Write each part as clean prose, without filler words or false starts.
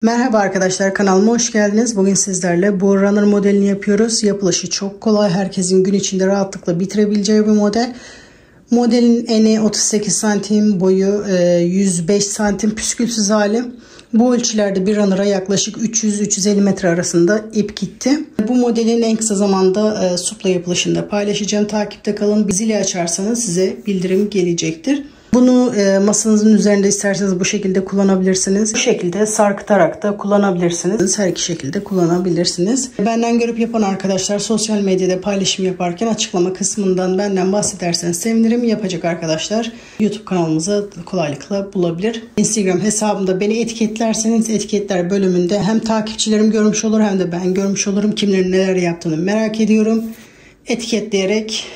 Merhaba arkadaşlar, kanalıma hoş geldiniz. Bugün sizlerle bu runner modelini yapıyoruz. Yapılışı çok kolay. Herkesin gün içinde rahatlıkla bitirebileceği bir model. Modelin eni 38 santim, boyu 105 santim, püskülsüz hali. Bu ölçülerde bir runner'a yaklaşık 300-350 metre arasında ip gitti. Bu modelin en kısa zamanda supla yapılışında paylaşacağım. Takipte kalın. Zili açarsanız size bildirim gelecektir. Bunu masanızın üzerinde isterseniz bu şekilde kullanabilirsiniz. Bu şekilde sarkıtarak da kullanabilirsiniz. Her iki şekilde kullanabilirsiniz. Benden görüp yapan arkadaşlar sosyal medyada paylaşım yaparken açıklama kısmından benden bahsederseniz sevinirim. Yapacak arkadaşlar YouTube kanalımıza kolaylıkla bulabilir. Instagram hesabımda beni etiketlerseniz etiketler bölümünde hem takipçilerim görmüş olur hem de ben görmüş olurum. Kimlerin neler yaptığını merak ediyorum. Etiketleyerek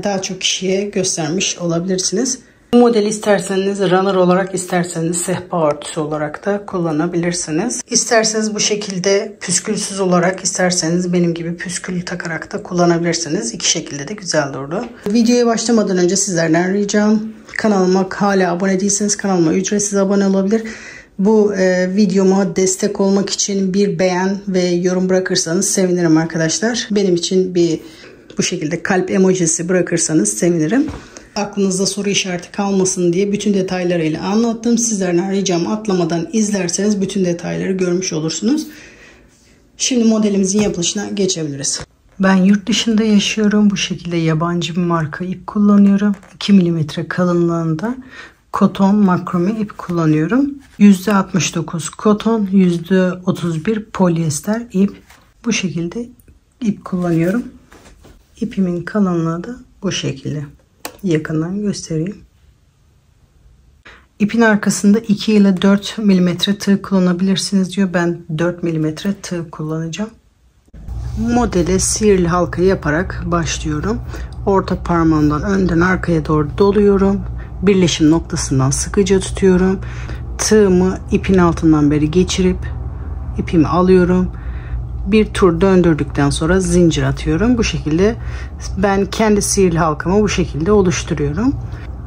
daha çok kişiye göstermiş olabilirsiniz. Bu modeli isterseniz runner olarak, isterseniz sehpa örtüsü olarak da kullanabilirsiniz. İsterseniz bu şekilde püskülsüz olarak, isterseniz benim gibi püskül takarak da kullanabilirsiniz. İki şekilde de güzel durdu. Videoya başlamadan önce sizlerden ricam, kanalıma hala abone değilseniz kanalıma ücretsiz abone olabilir. Bu videoma destek olmak için bir beğen ve yorum bırakırsanız sevinirim arkadaşlar. Benim için bu şekilde kalp emojisi bırakırsanız sevinirim. Aklınızda soru işareti kalmasın diye bütün detaylarıyla anlattım. Sizlerden ricam atlamadan izlerseniz bütün detayları görmüş olursunuz. Şimdi modelimizin yapılışına geçebiliriz. Ben yurt dışında yaşıyorum. Bu şekilde yabancı bir marka ip kullanıyorum. 2 mm kalınlığında koton makrome ip kullanıyorum. %69 koton, %31 polyester ip. Bu şekilde ip kullanıyorum. İpimin kalınlığı da bu şekilde. Yakından göstereyim. İpin arkasında 2 ile 4 mm tığ kullanabilirsiniz diyor. Ben 4 mm tığ kullanacağım. Modele sihirli halka yaparak başlıyorum. Orta parmağımdan önden arkaya doğru doluyorum. Birleşim noktasından sıkıca tutuyorum. Tığımı ipin altından beri geçirip ipimi alıyorum. Bir tur döndürdükten sonra zincir atıyorum. Bu şekilde ben kendi sihirli halkamı bu şekilde oluşturuyorum.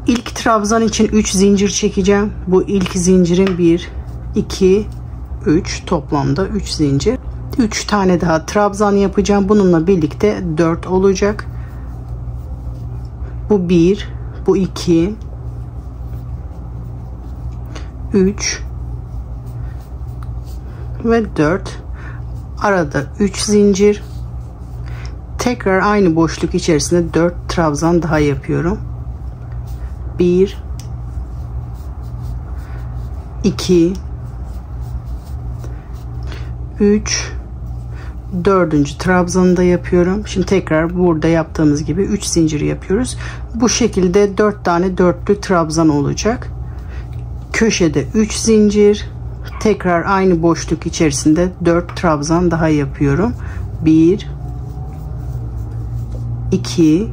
İlk trabzan için 3 zincir çekeceğim. Bu ilk zincirin 1, 2, 3 toplamda 3 zincir. 3 tane daha trabzan yapacağım. Bununla birlikte 4 olacak. Bu 1, bu 2, 3 ve 4. Arada 3 zincir. Tekrar aynı boşluk içerisinde 4 trabzan daha yapıyorum. 1 2 3 4. trabzanı da yapıyorum. Şimdi tekrar burada yaptığımız gibi 3 zincir yapıyoruz. Bu şekilde 4 tane dörtlü trabzan olacak. Köşede 3 zincir. Tekrar aynı boşluk içerisinde 4 trabzan daha yapıyorum. 1 2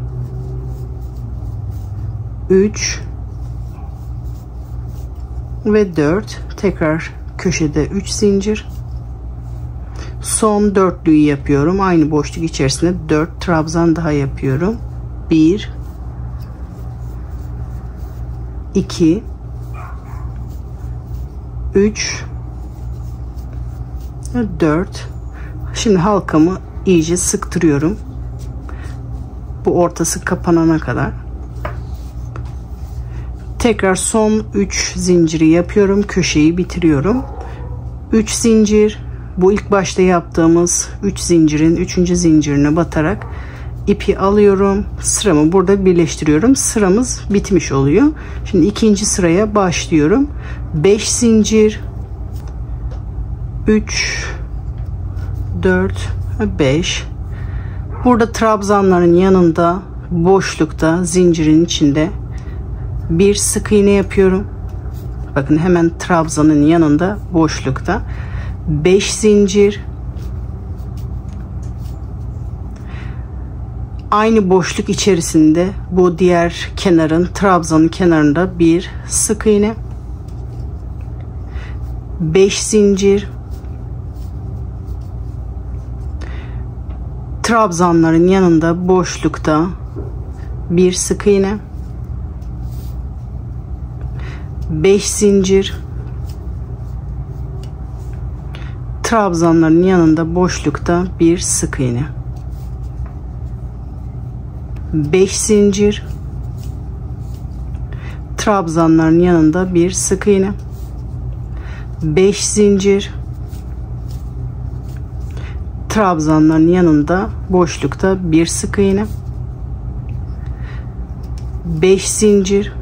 3 ve 4. Tekrar köşede 3 zincir. Son dörtlüyü yapıyorum. Aynı boşluk içerisinde 4 trabzan daha yapıyorum. 1 2 3 4. Şimdi halkamı iyice sıktırıyorum. Bu ortası kapanana kadar. Tekrar son 3 zinciri yapıyorum. Köşeyi bitiriyorum. 3 zincir. Bu ilk başta yaptığımız 3 zincirin 3. zincirine batarak ipi alıyorum. Sıramı burada birleştiriyorum. Sıramız bitmiş oluyor. Şimdi ikinci sıraya başlıyorum. 5 zincir. 3 4 5. Burada trabzanların yanında boşlukta zincirin içinde bir sık iğne yapıyorum. Bakın hemen trabzanın yanında boşlukta 5 zincir. Aynı boşluk içerisinde bu diğer kenarın, trabzanın kenarında bir sık iğne. 5 zincir. Trabzanların yanında boşlukta bir sık iğne. 5 zincir. Trabzanların yanında boşlukta bir sık iğne. 5 zincir. Trabzanların yanında bir sık iğne. 5 zincir. Trabzanların yanında boşlukta bir sık iğne. 5 zincir.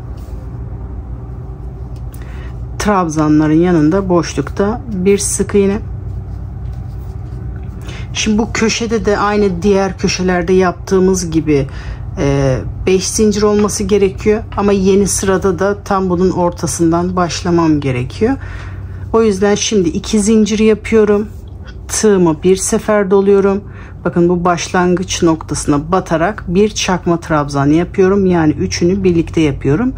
Trabzanların yanında boşlukta bir sık iğne. Şimdi bu köşede de aynı diğer köşelerde yaptığımız gibi 5 zincir olması gerekiyor ama yeni sırada da tam bunun ortasından başlamam gerekiyor. O yüzden şimdi 2 zincir yapıyorum. Tığımı bir sefer doluyorum. Bakın bu başlangıç noktasına batarak bir çakma trabzan yapıyorum. Yani üçünü birlikte yapıyorum.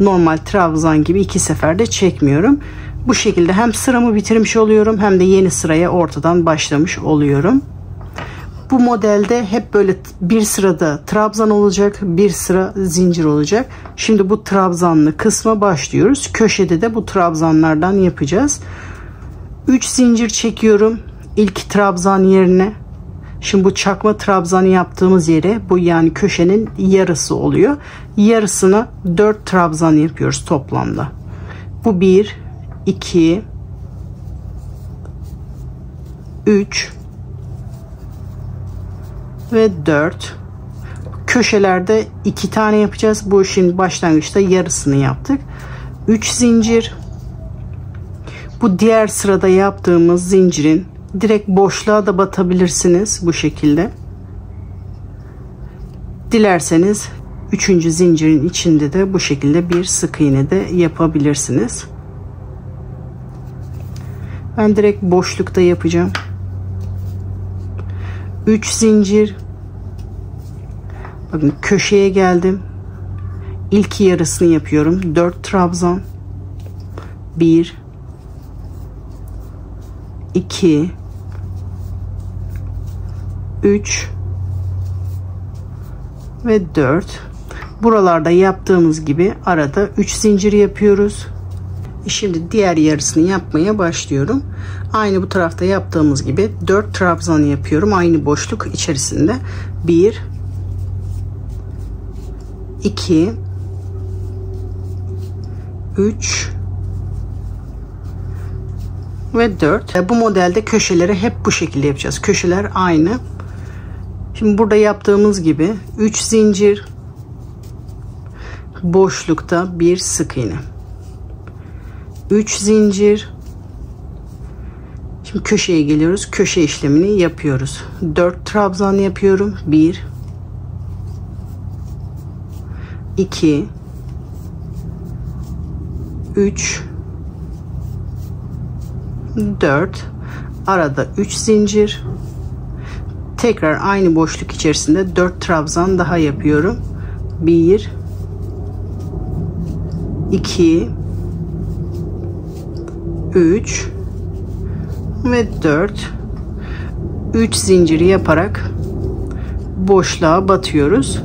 Normal trabzan gibi 2 seferde çekmiyorum. Bu şekilde hem sıramı bitirmiş oluyorum hem de yeni sıraya ortadan başlamış oluyorum. Bu modelde hep böyle bir sırada trabzan olacak, bir sıra zincir olacak. Şimdi bu trabzanlı kısma başlıyoruz. Köşede de bu trabzanlardan yapacağız. 3 zincir çekiyorum ilk trabzan yerine. Şimdi bu çakma trabzanı yaptığımız yere, bu yani köşenin yarısı oluyor. Yarısına 4 trabzan yapıyoruz toplamda. Bu 1, 2, 3 ve 4. Köşelerde 2 tane yapacağız. Bu şimdi başlangıçta yarısını yaptık. 3 zincir. Bu diğer sırada yaptığımız zincirin direkt boşluğa da batabilirsiniz bu şekilde. Dilerseniz 3. zincirin içinde de bu şekilde bir sık iğne de yapabilirsiniz. Ben direkt boşlukta yapacağım. 3 zincir. Bakın köşeye geldim. İlk yarısını yapıyorum. 4 trabzan. 1 2 3 ve 4. Buralarda yaptığımız gibi arada 3 zincir yapıyoruz. Şimdi diğer yarısını yapmaya başlıyorum. Aynı bu tarafta yaptığımız gibi 4 trabzan yapıyorum aynı boşluk içerisinde. 1 2 3 ve 4. Bu modelde köşeleri hep bu şekilde yapacağız. Köşeler aynı. Şimdi burada yaptığımız gibi 3 zincir, boşlukta bir sık iğne. 3 zincir. Şimdi köşeye geliyoruz. Köşe işlemini yapıyoruz. 4 trabzan yapıyorum. 1 2 3 4. Arada 3 zincir. Tekrar aynı boşluk içerisinde 4 trabzan daha yapıyorum. 1 2 3 ve 4. 3 zinciri yaparak boşluğa batıyoruz.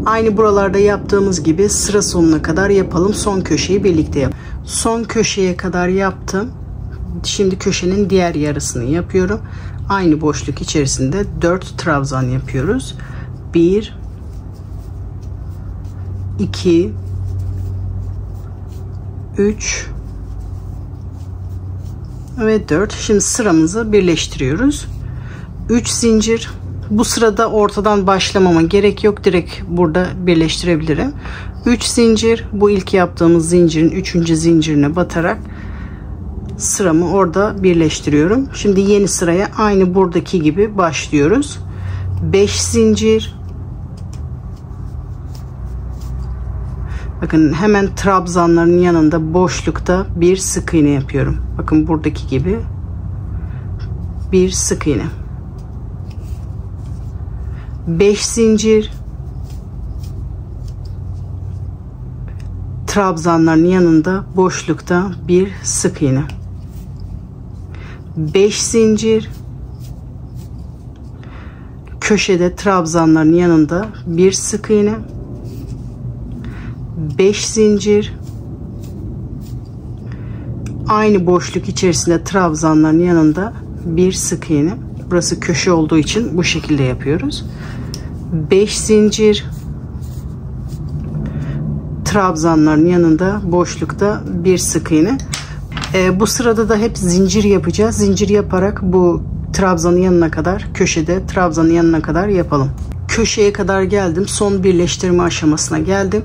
Aynı buralarda yaptığımız gibi sıra sonuna kadar yapalım. Son köşeyi birlikte yap. Son köşeye kadar yaptım. Şimdi köşenin diğer yarısını yapıyorum. Aynı boşluk içerisinde 4 trabzan yapıyoruz. 1 2 3 ve 4. Şimdi sıramızı birleştiriyoruz. 3 zincir. Bu sırada ortadan başlamama gerek yok. Direkt burada birleştirebilirim. 3 zincir. Bu ilk yaptığımız zincirin 3. zincirine batarak sıramı orada birleştiriyorum. Şimdi yeni sıraya aynı buradaki gibi başlıyoruz. 5 zincir. Bakın hemen trabzanların yanında boşlukta bir sık iğne yapıyorum. Bakın buradaki gibi bir sık iğne. 5 zincir. Trabzanların yanında boşlukta bir sık iğne. 5 zincir. Köşede trabzanların yanında bir sık iğne. 5 zincir. Aynı boşluk içerisinde trabzanların yanında bir sık iğne. Burası köşe olduğu için bu şekilde yapıyoruz. 5 zincir, trabzanların yanında boşlukta bir sık iğne. Bu sırada da hep zincir yapacağız. Zincir yaparak bu trabzanın yanına kadar, köşede trabzanın yanına kadar yapalım. Köşeye kadar geldim. Son birleştirme aşamasına geldim.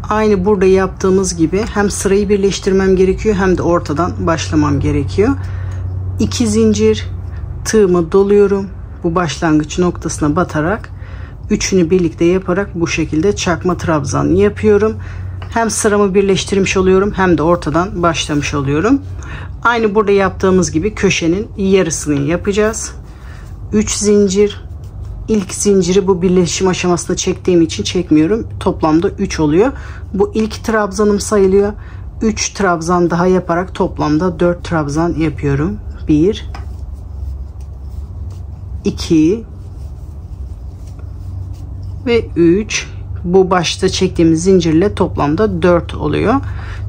Aynı burada yaptığımız gibi hem sırayı birleştirmem gerekiyor hem de ortadan başlamam gerekiyor. 2 zincir, tığımı doluyorum. Bu başlangıç noktasına batarak üçünü birlikte yaparak bu şekilde çakma trabzan yapıyorum. Hem sıramı birleştirmiş oluyorum hem de ortadan başlamış oluyorum. Aynı burada yaptığımız gibi köşenin yarısını yapacağız. 3 zincir. İlk zinciri bu birleşim aşamasında çektiğim için çekmiyorum. Toplamda 3 oluyor. Bu ilk trabzanım sayılıyor. 3 trabzan daha yaparak toplamda 4 trabzan yapıyorum. 1 2 ve 3. Bu başta çektiğimiz zincirle toplamda 4 oluyor.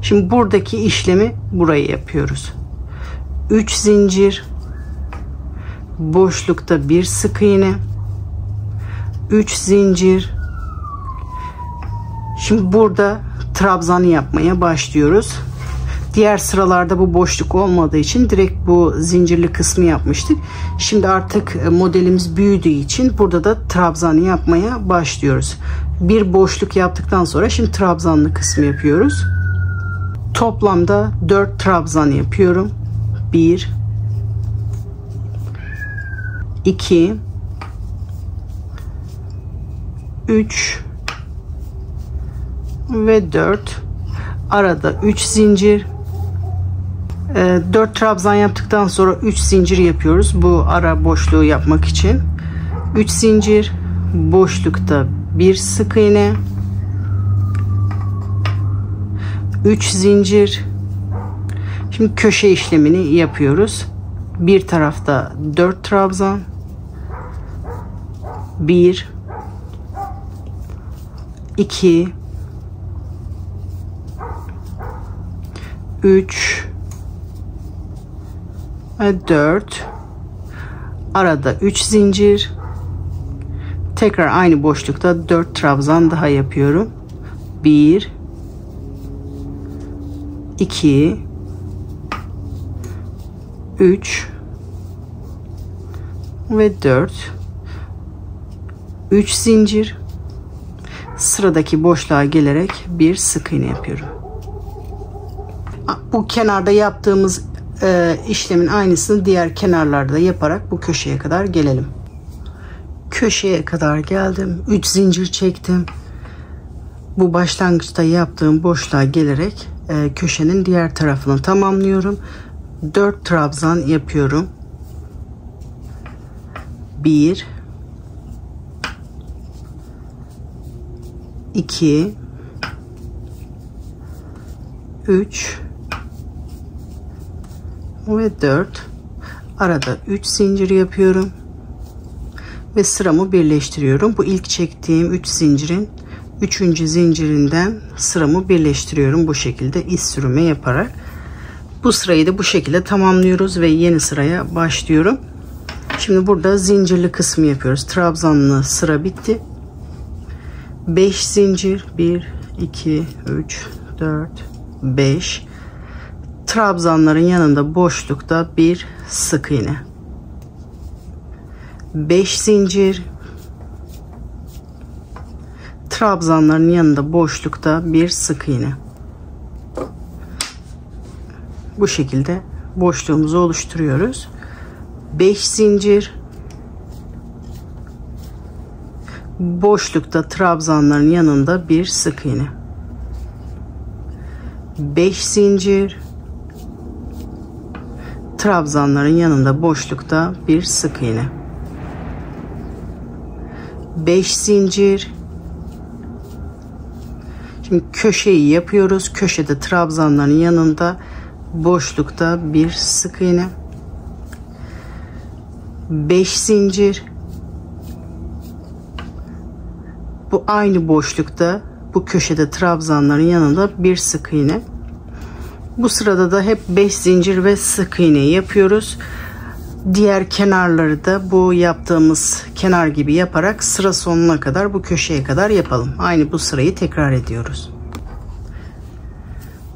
Şimdi buradaki işlemi buraya yapıyoruz. 3 zincir, boşlukta bir sık iğne, 3 zincir. Şimdi burada trabzanı yapmaya başlıyoruz. Diğer sıralarda bu boşluk olmadığı için direkt bu zincirli kısmı yapmıştık. Şimdi artık modelimiz büyüdüğü için burada da trabzanı yapmaya başlıyoruz. Bir boşluk yaptıktan sonra şimdi trabzanlı kısmı yapıyoruz. Toplamda 4 trabzan yapıyorum. 1 2 3 ve 4. Arada 3 zincir. 4 trabzan yaptıktan sonra 3 zincir yapıyoruz. Bu ara boşluğu yapmak için. 3 zincir, boşlukta bir sık iğne. 3 zincir. Şimdi köşe işlemini yapıyoruz. Bir tarafta 4 trabzan. 1 2 3 ve 4. Arada 3 zincir. Tekrar aynı boşlukta 4 trabzan daha yapıyorum. 1 2 3 ve 4. 3 zincir. Sıradaki boşluğa gelerek bir sık iğne yapıyorum. Bu kenarda yaptığımız işlemin aynısını diğer kenarlarda yaparak bu köşeye kadar gelelim. Köşeye kadar geldim. 3 zincir çektim. Bu başlangıçta yaptığım boşluğa gelerek köşenin diğer tarafını tamamlıyorum. 4 trabzan yapıyorum. 1 2 3 ve 4. Arada 3 zincir yapıyorum ve sıramı birleştiriyorum. Bu ilk çektiğim 3 zincirin 3. zincirinden sıramı birleştiriyorum bu şekilde iz sürümü yaparak. Bu sırayı da bu şekilde tamamlıyoruz ve yeni sıraya başlıyorum. Şimdi burada zincirli kısmı yapıyoruz. Trabzanlı sıra bitti. 5 zincir, 1 2 3 4 5. Trabzanların yanında boşlukta bir sık iğne. 5 zincir. Trabzanların yanında boşlukta bir sık iğne. Bu şekilde boşluğumuzu oluşturuyoruz. 5 zincir. Boşlukta trabzanların yanında bir sık iğne. 5 zincir. Trabzanların yanında boşlukta bir sık iğne. 5 zincir. Şimdi köşeyi yapıyoruz. Köşede trabzanların yanında boşlukta bir sık iğne. 5 zincir. Bu aynı boşlukta bu köşede trabzanların yanında bir sık iğne. Bu sırada da hep 5 zincir ve sık iğne yapıyoruz. Diğer kenarları da bu yaptığımız kenar gibi yaparak sıra sonuna kadar, bu köşeye kadar yapalım. Aynı bu sırayı tekrar ediyoruz.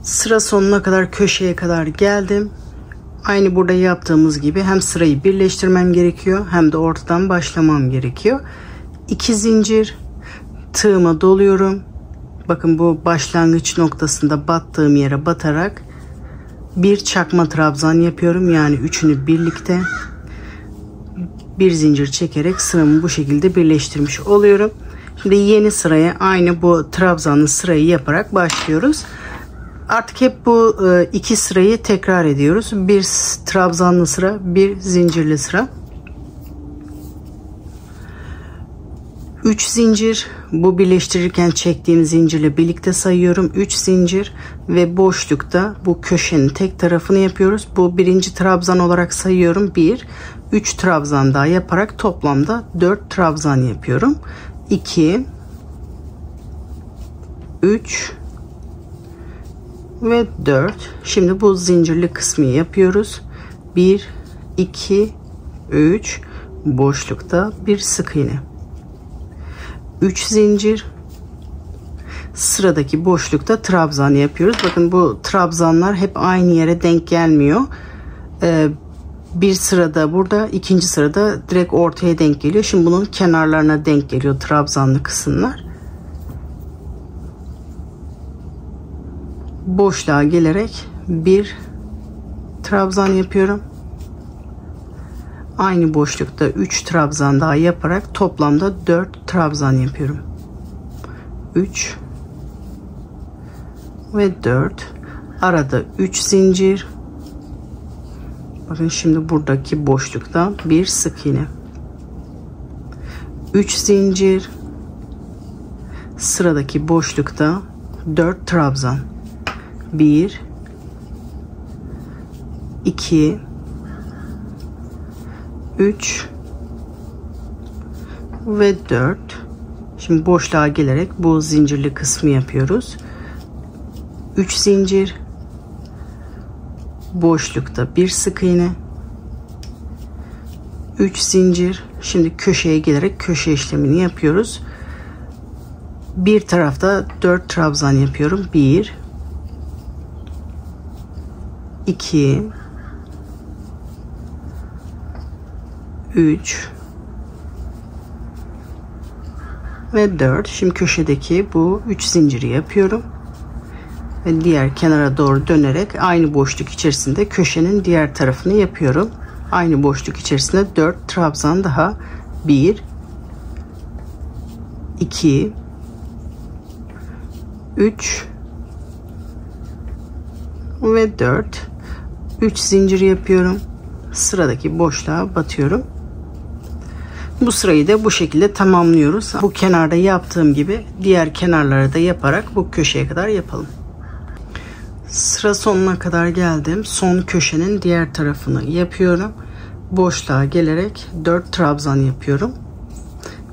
Sıra sonuna kadar, köşeye kadar geldim. Aynı burada yaptığımız gibi hem sırayı birleştirmem gerekiyor hem de ortadan başlamam gerekiyor. 2 zincir, tığıma doluyorum. Bakın bu başlangıç noktasında battığım yere batarak bir çakma trabzan yapıyorum. Yani üçünü birlikte bir zincir çekerek sıramı bu şekilde birleştirmiş oluyorum. Şimdi yeni sıraya aynı bu trabzanlı sırayı yaparak başlıyoruz. Artık hep bu iki sırayı tekrar ediyoruz. Bir trabzanlı sıra, bir zincirli sıra. 3 zincir, bu birleştirirken çektiğim zincirle birlikte sayıyorum. 3 zincir ve boşlukta bu köşenin tek tarafını yapıyoruz. Bu birinci trabzan olarak sayıyorum. 1, 3 trabzan daha yaparak toplamda 4 trabzan yapıyorum. 2, 3 ve 4. Şimdi bu zincirli kısmı yapıyoruz. 1, 2, 3, boşlukta bir sık iğne. 3 zincir, sıradaki boşlukta trabzan yapıyoruz. Bakın bu trabzanlar hep aynı yere denk gelmiyor. Bir sırada burada, ikinci sırada direkt ortaya denk geliyor. Şimdi bunun kenarlarına denk geliyor trabzanlı kısımlar. Boşluğa gelerek bir trabzan yapıyorum. Aynı boşlukta 3 trabzan daha yaparak toplamda 4 trabzan yapıyorum. 3 ve 4. Arada 3 zincir. Bakın şimdi buradaki boşlukta bir sık iğne. 3 zincir. Sıradaki boşlukta 4 trabzan. 1, 2, 3 ve 4. Şimdi boşluğa gelerek bu zincirli kısmı yapıyoruz. 3 zincir, boşlukta bir sık iğne, 3 zincir. Şimdi köşeye gelerek köşe işlemini yapıyoruz. Bir tarafta 4 trabzan yapıyorum. 1, 2, 3 ve 4. Şimdi köşedeki bu 3 zinciri yapıyorum ve diğer kenara doğru dönerek aynı boşluk içerisinde köşenin diğer tarafını yapıyorum. Aynı boşluk içerisinde 4 trabzan daha. 1, 2, 3 ve 4. 3 zincir yapıyorum. Sıradaki boşluğa batıyorum. Bu sırayı da bu şekilde tamamlıyoruz. Bu kenarda yaptığım gibi diğer kenarları da yaparak bu köşeye kadar yapalım. Sıra sonuna kadar geldim. Son köşenin diğer tarafını yapıyorum. Boşluğa gelerek 4 trabzan yapıyorum.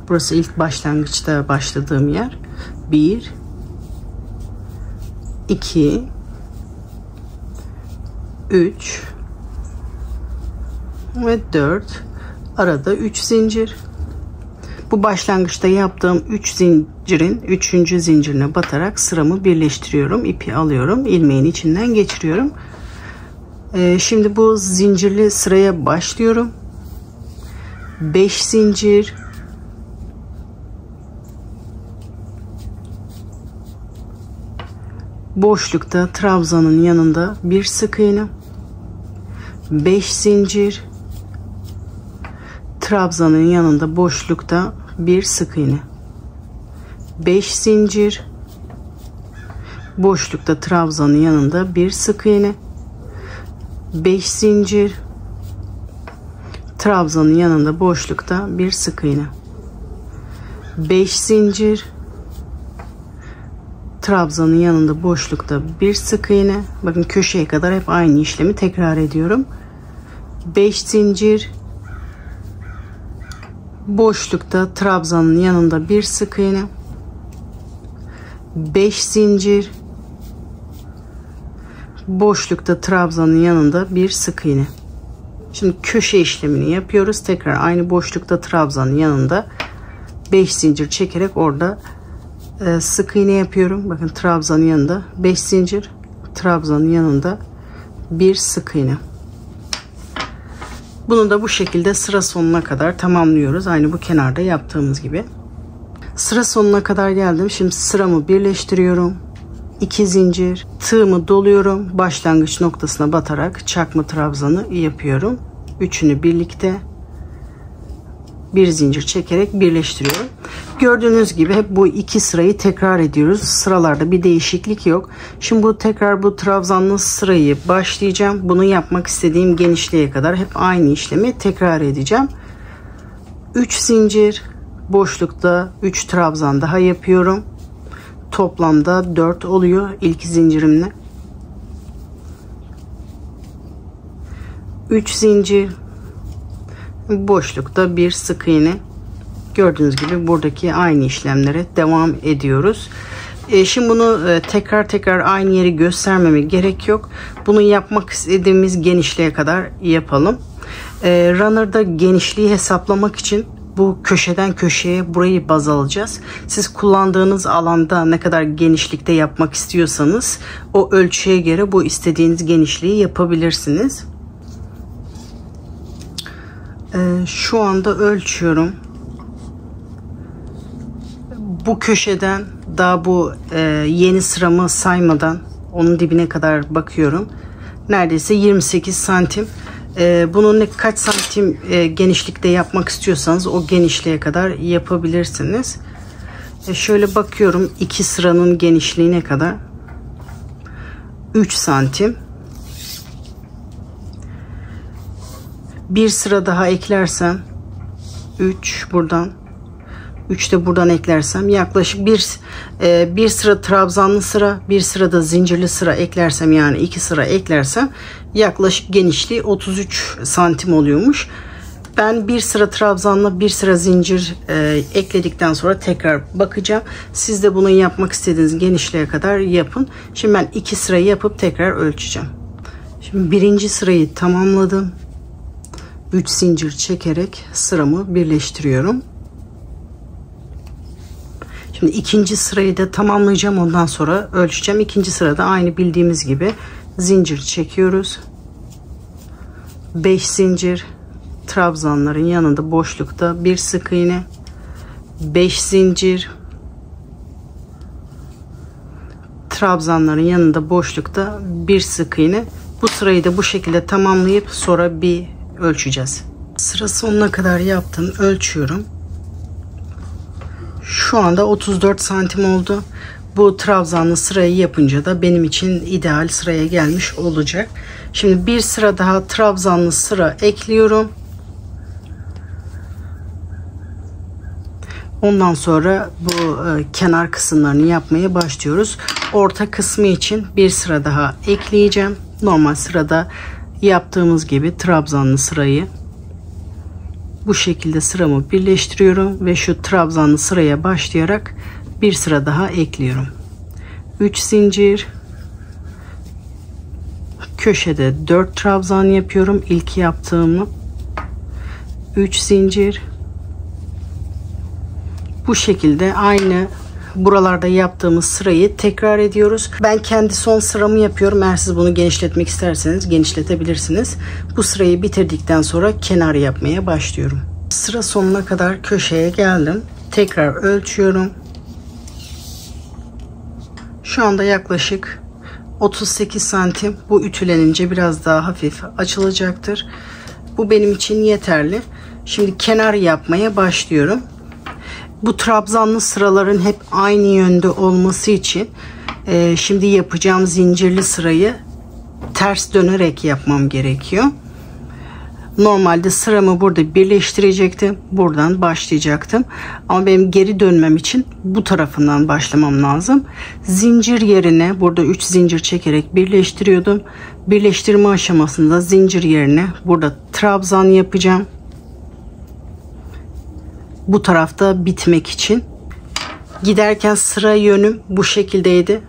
Burası ilk başlangıçta başladığım yer. 1, 2, 3 ve 4. Arada 3 zincir. Bu başlangıçta yaptığım 3 zincirin 3. zincirine batarak sıramı birleştiriyorum. İpi alıyorum, ilmeğin içinden geçiriyorum. Şimdi bu zincirli sıraya başlıyorum. 5 zincir, boşlukta trabzanın yanında bir sık iğne, 5 zincir, trabzanın yanında boşlukta bir sık iğne, 5 zincir, boşlukta trabzanın yanında bir sık iğne, 5 zincir, trabzanın yanında boşlukta bir sık iğne, 5 zincir, trabzanın yanında boşlukta bir sık iğne. Bakın köşeye kadar hep aynı işlemi tekrar ediyorum. 5 zincir, boşlukta trabzanın yanında bir sık iğne, 5 zincir, boşlukta trabzanın yanında bir sık iğne. Şimdi köşe işlemini yapıyoruz. Tekrar aynı boşlukta trabzanın yanında 5 zincir çekerek orada sık iğne yapıyorum. Bakın trabzanın yanında 5 zincir, trabzanın yanında bir sık iğne. Bunu da bu şekilde sıra sonuna kadar tamamlıyoruz. Aynı bu kenarda yaptığımız gibi. Sıra sonuna kadar geldim. Şimdi sıramı birleştiriyorum. 2 zincir, tığımı doluyorum. Başlangıç noktasına batarak çakma trabzanı yapıyorum. Üçünü birlikte bir zincir çekerek birleştiriyorum. Gördüğünüz gibi hep bu iki sırayı tekrar ediyoruz. Sıralarda bir değişiklik yok. Şimdi bu trabzanlı sırayı başlayacağım. Bunu yapmak istediğim genişliğe kadar hep aynı işlemi tekrar edeceğim. 3 zincir, boşlukta 3 trabzan daha yapıyorum. Toplamda 4 oluyor ilk zincirimle. 3 zincir, boşlukta bir sık iğne. Gördüğünüz gibi buradaki aynı işlemlere devam ediyoruz. Şimdi bunu tekrar aynı yeri göstermeme gerek yok. Bunu yapmak istediğimiz genişliğe kadar yapalım. Runner'da genişliği hesaplamak için bu köşeden köşeye burayı baz alacağız. Siz kullandığınız alanda ne kadar genişlikte yapmak istiyorsanız o ölçüye göre bu istediğiniz genişliği yapabilirsiniz. Şu anda ölçüyorum. Bu köşeden daha bu yeni sıramı saymadan onun dibine kadar bakıyorum. Neredeyse 28 santim. Bunu kaç santim genişlikte yapmak istiyorsanız o genişliğe kadar yapabilirsiniz. Şöyle bakıyorum, iki sıranın genişliği ne kadar? 3 santim. Bir sıra daha eklersem 3 buradan, 3 de buradan eklersem yaklaşık bir sıra trabzanlı sıra, bir sırada zincirli sıra eklersem, yani 2 sıra eklersem yaklaşık genişliği 33 santim oluyormuş. Ben bir sıra trabzanla bir sıra zincir ekledikten sonra tekrar bakacağım. Siz de bunu yapmak istediğiniz genişliğe kadar yapın. Şimdi ben 2 sırayı yapıp tekrar ölçeceğim. Şimdi birinci sırayı tamamladım. 3 zincir çekerek sıramı birleştiriyorum. Şimdi ikinci sırayı da tamamlayacağım. Ondan sonra ölçeceğim. İkinci sırada aynı bildiğimiz gibi zincir çekiyoruz. 5 zincir, trabzanların yanında boşlukta bir sık iğne, 5 zincir, trabzanların yanında boşlukta bir sık iğne. Bu sırayı da bu şekilde tamamlayıp sonra bir ölçeceğiz. Sıra sonuna kadar yaptım. Ölçüyorum. Şu anda 34 santim oldu. Bu trabzanlı sırayı yapınca da benim için ideal sıraya gelmiş olacak. Şimdi bir sıra daha trabzanlı sıra ekliyorum. Ondan sonra bu kenar kısımlarını yapmaya başlıyoruz. Orta kısmı için bir sıra daha ekleyeceğim. Normal sırada yaptığımız gibi trabzanlı sırayı bu şekilde sıramı birleştiriyorum ve şu trabzanlı sıraya başlayarak bir sıra daha ekliyorum. 3 zincir, köşede 4 trabzan yapıyorum ilk yaptığımı. 3 zincir, bu şekilde aynı buralarda yaptığımız sırayı tekrar ediyoruz. Ben kendi son sıramı yapıyorum. Eğer siz bunu genişletmek isterseniz genişletebilirsiniz. Bu sırayı bitirdikten sonra kenar yapmaya başlıyorum. Sıra sonuna kadar köşeye geldim. Tekrar ölçüyorum. Şu anda yaklaşık 38 santim. Bu ütülenince biraz daha hafif açılacaktır. Bu benim için yeterli. Şimdi kenar yapmaya başlıyorum. Bu trabzanlı sıraların hep aynı yönde olması için şimdi yapacağım zincirli sırayı ters dönerek yapmam gerekiyor. Normalde sıramı burada birleştirecektim. Buradan başlayacaktım. Ama benim geri dönmem için bu tarafından başlamam lazım. Zincir yerine burada 3 zincir çekerek birleştiriyordum. Birleştirme aşamasında zincir yerine burada trabzan yapacağım. Bu tarafta bitmek için. Giderken sıra yönüm bu şekildeydi.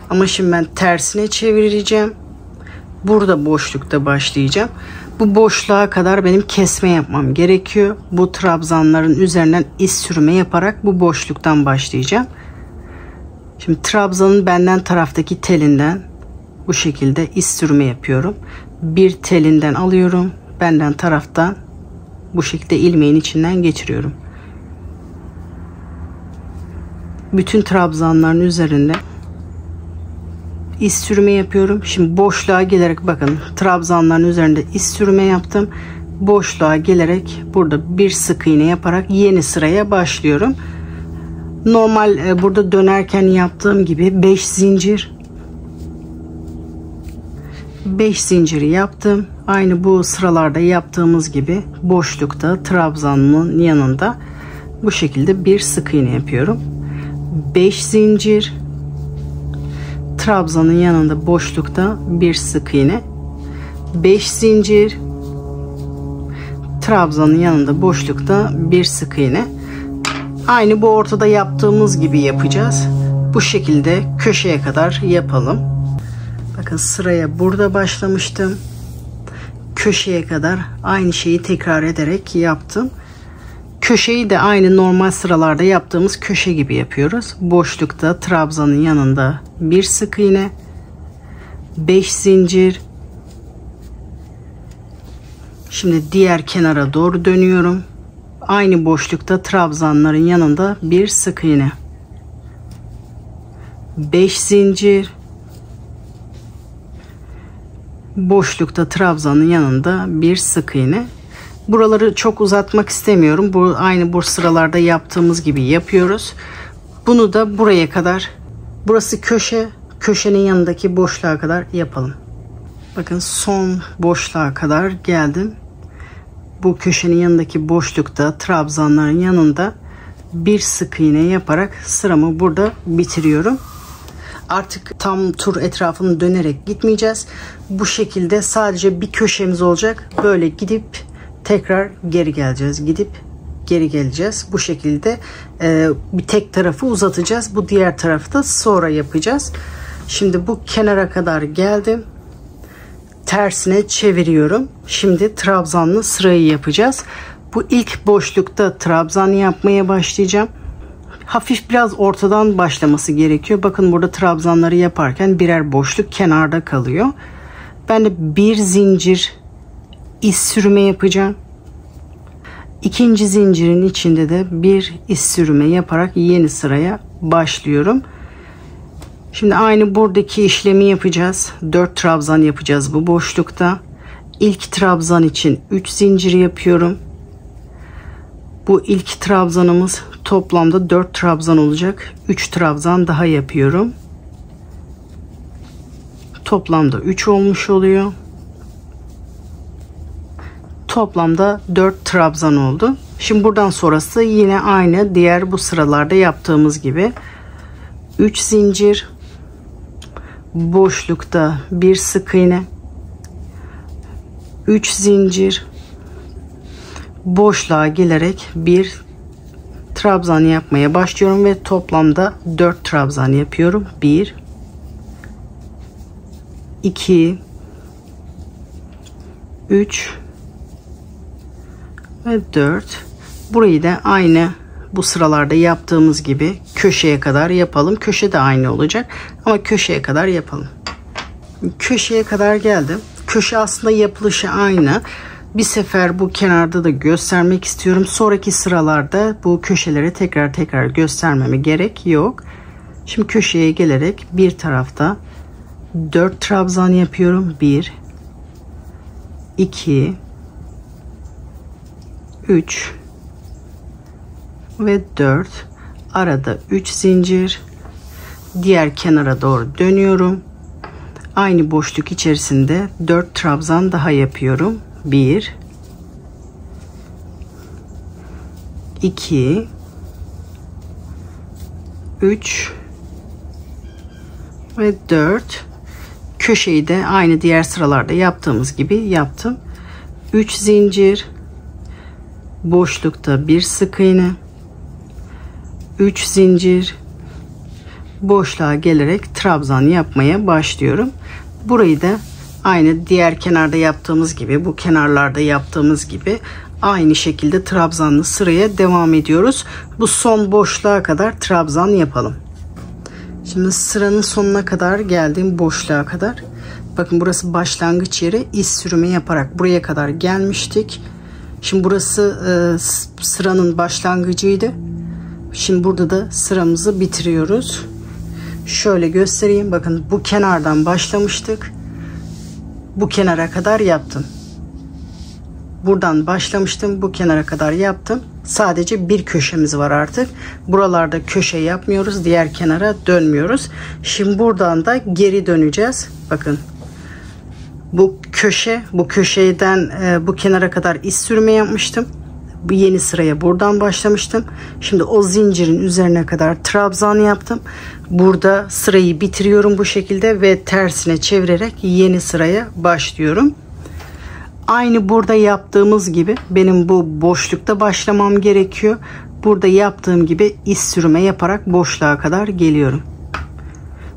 Ama şimdi ben tersine çevireceğim. burada boşlukta başlayacağım. Bu boşluğa kadar benim kesme yapmam gerekiyor. Bu trabzanların üzerinden iz sürme yaparak bu boşluktan başlayacağım. Şimdi trabzanın benden taraftaki telinden bu şekilde iz sürme yapıyorum. Bir telinden alıyorum. Benden taraftan bu şekilde ilmeğin içinden geçiriyorum. Bütün trabzanların üzerinde iz sürme yapıyorum. Şimdi boşluğa gelerek bakın trabzanların üzerinde iz sürme yaptım. Boşluğa gelerek burada bir sık iğne yaparak yeni sıraya başlıyorum. Normal burada dönerken yaptığım gibi 5 zincir. 5 zinciri yaptım. Aynı bu sıralarda yaptığımız gibi boşlukta trabzanın yanında bu şekilde bir sık iğne yapıyorum. 5 zincir. Trabzanın yanında boşlukta bir sık iğne. 5 zincir. Trabzanın yanında boşlukta bir sık iğne. Aynı bu ortada yaptığımız gibi yapacağız. Bu şekilde köşeye kadar yapalım. Bakın sıraya burada başlamıştım. Köşeye kadar aynı şeyi tekrar ederek yaptım. Köşeyi de aynı normal sıralarda yaptığımız köşe gibi yapıyoruz. Boşlukta trabzanın yanında bir sık iğne, 5 zincir. Şimdi diğer kenara doğru dönüyorum. Aynı boşlukta trabzanların yanında bir sık iğne, 5 zincir. Boşlukta trabzanın yanında bir sık iğne. Buraları çok uzatmak istemiyorum. Bu aynı bu sıralarda yaptığımız gibi yapıyoruz. Bunu da buraya kadar, burası köşe, köşenin yanındaki boşluğa kadar yapalım. Bakın son boşluğa kadar geldim. Bu köşenin yanındaki boşlukta trabzanların yanında bir sık iğne yaparak sıramı burada bitiriyorum. Artık tam tur etrafını dönerek gitmeyeceğiz. Bu şekilde sadece bir köşemiz olacak. Böyle gidip tekrar geri geleceğiz. Gidip geri geleceğiz. Bu şekilde bir tek tarafı uzatacağız. Bu diğer tarafı da sonra yapacağız. Şimdi bu kenara kadar geldim. Tersine çeviriyorum. Şimdi trabzanlı sırayı yapacağız. Bu ilk boşlukta trabzan yapmaya başlayacağım. Hafif biraz ortadan başlaması gerekiyor. Bakın burada trabzanları yaparken birer boşluk kenarda kalıyor. Ben de bir zincir iz sürme yapacağım. İkinci zincirin içinde de bir iz sürme yaparak yeni sıraya başlıyorum. Şimdi aynı buradaki işlemi yapacağız. 4 trabzan yapacağız bu boşlukta. İlk trabzan için 3 zincir yapıyorum. Bu ilk trabzanımız toplamda 4 trabzan olacak. 3 trabzan daha yapıyorum. Toplamda 3 olmuş oluyor. Toplamda 4 trabzan oldu. Şimdi buradan sonrası yine aynı diğer bu sıralarda yaptığımız gibi 3 zincir, boşlukta bir sık iğne, 3 zincir, boşluğa gelerek bir trabzan yapmaya başlıyorum ve toplamda 4 trabzan yapıyorum. 1 2 3 ve 4. Burayı da aynı bu sıralarda yaptığımız gibi köşeye kadar yapalım. Köşe de aynı olacak ama köşeye kadar yapalım. Köşeye kadar geldim. Köşe aslında yapılışı aynı. Bir sefer bu kenarda da göstermek istiyorum. Sonraki sıralarda bu köşeleri tekrar göstermeme gerek yok. Şimdi köşeye gelerek bir tarafta 4 trabzan yapıyorum. 1 2 3 ve 4. Arada 3 zincir. Diğer kenara doğru dönüyorum. Aynı boşluk içerisinde 4 trabzan daha yapıyorum. 1 2 3 ve 4. Köşeyi de aynı diğer sıralarda yaptığımız gibi yaptım. 3 zincir, boşlukta bir sık iğne, 3 zincir, boşluğa gelerek trabzan yapmaya başlıyorum. Burayı da Aynı diğer kenarda yaptığımız gibi, bu kenarlarda yaptığımız gibi aynı şekilde trabzanlı sıraya devam ediyoruz. Bu son boşluğa kadar trabzan yapalım. Şimdi sıranın sonuna kadar geldim, boşluğa kadar. Bakın burası başlangıç yeri, iz sürümü yaparak buraya kadar gelmiştik. Şimdi burası sıranın başlangıcıydı. Şimdi burada da sıramızı bitiriyoruz. Şöyle göstereyim. Bakın bu kenardan başlamıştık. Bu kenara kadar yaptım. Buradan başlamıştım. Bu kenara kadar yaptım. Sadece bir köşemiz var artık. Buralarda köşe yapmıyoruz. Diğer kenara dönmüyoruz. Şimdi buradan da geri döneceğiz. Bakın. Bu köşe, bu köşeden bu kenara kadar iz sürme yapmıştım. Bu yeni sıraya buradan başlamıştım. Şimdi o zincirin üzerine kadar trabzan yaptım. Burada sırayı bitiriyorum bu şekilde ve tersine çevirerek yeni sıraya başlıyorum. Aynı burada yaptığımız gibi benim bu boşlukta başlamam gerekiyor. Burada yaptığım gibi iz sürme yaparak boşluğa kadar geliyorum.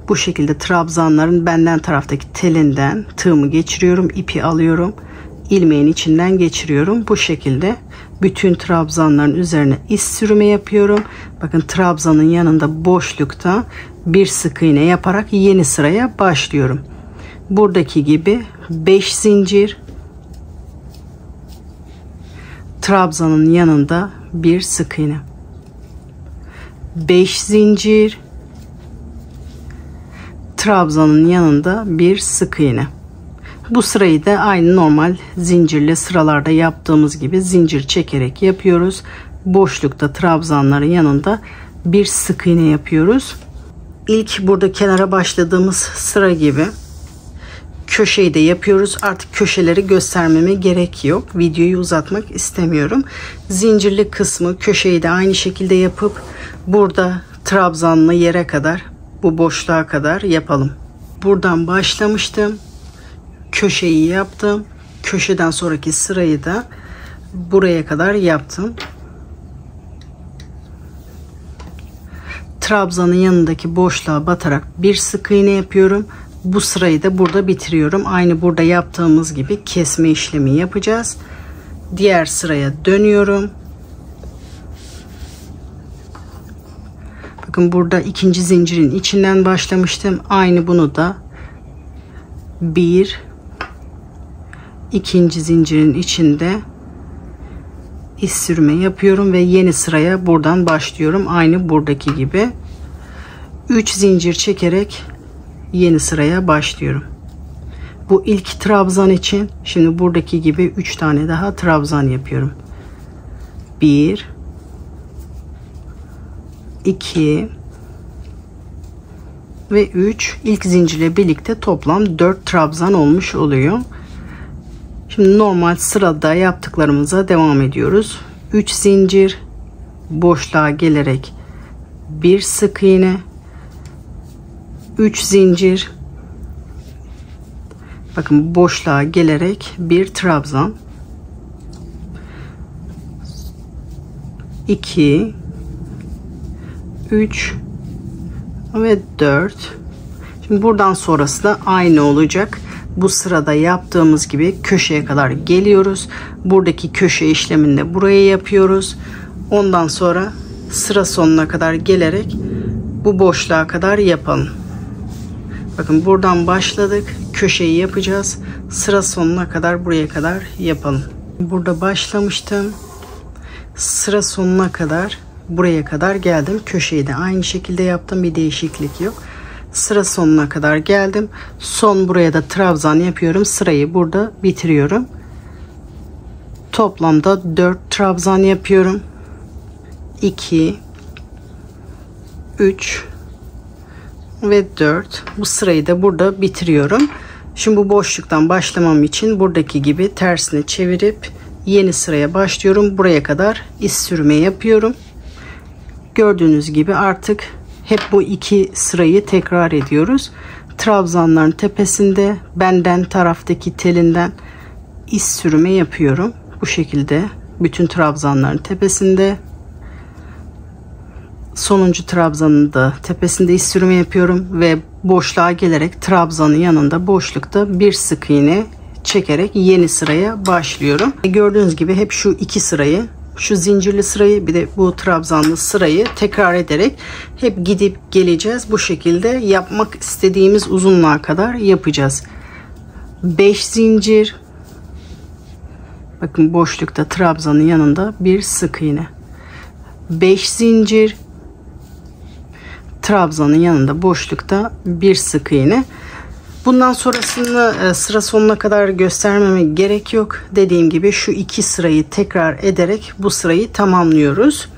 Bu şekilde trabzanların benden taraftaki telinden tığımı geçiriyorum, ipi alıyorum, ilmeğin içinden geçiriyorum. Bu şekilde bütün trabzanların üzerine iz sürme yapıyorum. Bakın trabzanın yanında boşlukta bir sık iğne yaparak yeni sıraya başlıyorum. Buradaki gibi 5 zincir, trabzanın yanında bir sık iğne, 5 zincir, trabzanın yanında bir sık iğne. Bu sırayı da aynı normal zincirli sıralarda yaptığımız gibi zincir çekerek yapıyoruz. Boşlukta trabzanların yanında bir sık iğne yapıyoruz. İlk burada kenara başladığımız sıra gibi köşeyi de yapıyoruz. Artık köşeleri göstermeme gerek yok. Videoyu uzatmak istemiyorum. Zincirli kısmı, köşeyi de aynı şekilde yapıp burada trabzanlı yere kadar, bu boşluğa kadar yapalım. Buradan başlamıştım. Köşeyi yaptım. Köşeden sonraki sırayı da buraya kadar yaptım. Trabzanın yanındaki boşluğa batarak bir sık iğne yapıyorum. Bu sırayı da burada bitiriyorum. Aynı burada yaptığımız gibi kesme işlemi yapacağız. Diğer sıraya dönüyorum. Bakın burada ikinci zincirin içinden başlamıştım. Aynı bunu da ikinci zincirin içinde iz sürme yapıyorum ve yeni sıraya buradan başlıyorum. Aynı buradaki gibi 3 zincir çekerek yeni sıraya başlıyorum. Bu ilk trabzan için şimdi buradaki gibi 3 tane daha trabzan yapıyorum. 1 2 ve 3. İlk zincirle birlikte toplam 4 trabzan olmuş oluyor. Şimdi normal sırada yaptıklarımıza devam ediyoruz. 3 zincir, boşluğa gelerek bir sık iğne, 3 zincir, bakın boşluğa gelerek bir trabzan, 2 3 ve 4. Şimdi buradan sonrası da aynı olacak. Bu sırada yaptığımız gibi köşeye kadar geliyoruz. Buradaki köşe işlemini de buraya yapıyoruz. Ondan sonra sıra sonuna kadar gelerek bu boşluğa kadar yapalım. Bakın buradan başladık. Köşeyi yapacağız. Sıra sonuna kadar buraya kadar yapalım. Burada başlamıştım. Sıra sonuna kadar buraya kadar geldim. Köşeyi de aynı şekilde yaptım. Bir değişiklik yok. Sıra sonuna kadar geldim. Son buraya da trabzan yapıyorum. Sırayı burada bitiriyorum. Toplamda 4 trabzan yapıyorum. 2 3 ve 4. Bu sırayı da burada bitiriyorum. Şimdi bu boşluktan başlamam için buradaki gibi tersine çevirip yeni sıraya başlıyorum. Buraya kadar iz sürme yapıyorum. Gördüğünüz gibi artık hep bu iki sırayı tekrar ediyoruz. Trabzanların tepesinde benden taraftaki telinden iz sürme yapıyorum. Bu şekilde bütün trabzanların tepesinde sonuncu trabzanın da tepesinde istirme yapıyorum ve boşluğa gelerek trabzanın yanında boşlukta bir sık iğne çekerek yeni sıraya başlıyorum. Gördüğünüz gibi hep şu iki sırayı, şu zincirli sırayı bir de bu trabzanlı sırayı tekrar ederek hep gidip geleceğiz. Bu şekilde yapmak istediğimiz uzunluğa kadar yapacağız. 5 zincir, bakın boşlukta trabzanın yanında bir sık iğne, 5 zincir, trabzanın yanında boşlukta bir sık iğne. Bundan sonrasını sıra sonuna kadar göstermeme gerek yok. Dediğim gibi şu iki sırayı tekrar ederek bu sırayı tamamlıyoruz.